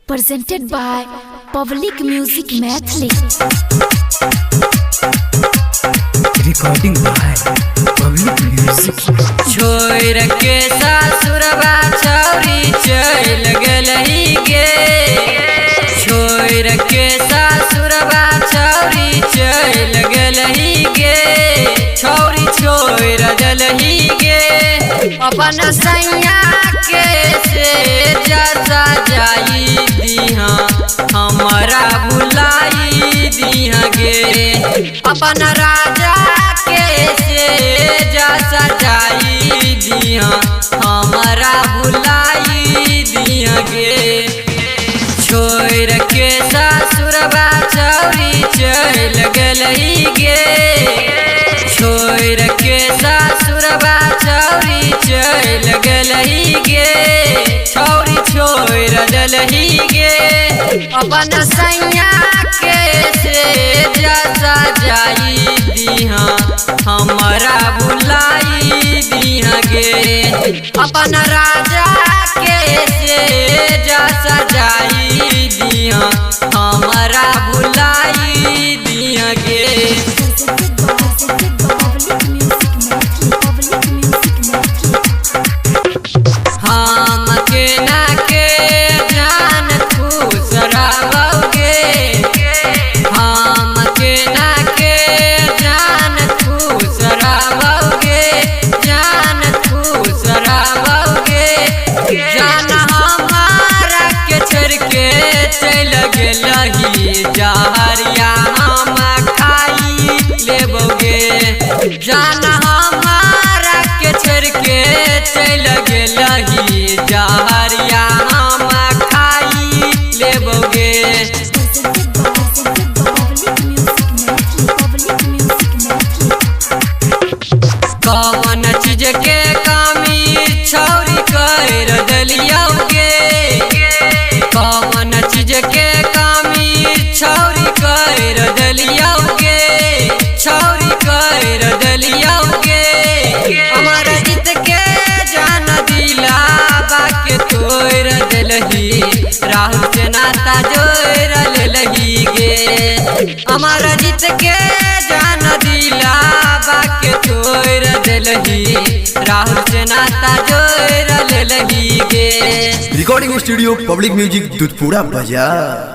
presented by Public Music Mathli. Recording by Public Music. छोड़ के सासुरबा छौरी चल गलही गे, छोड़ के सासुरबा छौरी चल गलही गे, छौरी छोड़ दलही गे। अपन सैया के से जैसा जाई दिहा हमारा बुलाई दिहा गे। अपन राजा के से जैसा जाई दिहा हमारा बुलाई दिहा गे। छोड़ के सासुरबा छौरी चल गलही गे, छोड़ के सासुरबा छौरी चल गलही गे, छौरी छोड़ दलही गे। अपन सैया के से जैसा जाई दिहा हमारा बुलाई दिहा गे। अपन राजा के से जैसा जाई दिहा हमारा बुलाई दिहा गे। हम के ना के जान खुश रहोगे, हम के ना के जान खुश रहोगे, जान खुश रहोगे। जान हमारा के छोड़ के चल गलही जहरिया हम खाई लेबोगे। जान हमारा के छोड़ के चल गलही जहरिया हम खाई लेबोगे। कौन चीज के कमी छौरी कर दलियोगे, कौन चीज के कमी छौरी कर दलियोगे, छौरी कर दलियोगे। हमारा जीत के जान दिला बाके तोड़ दलही, राहुल से नाता जोड़ लही गे। हमारा जीत के जान दिला बाके तोड़ दलही, राहुल से नाता जोड़ लही गे। Recording Studio Public Music Dudhpura Bazaar.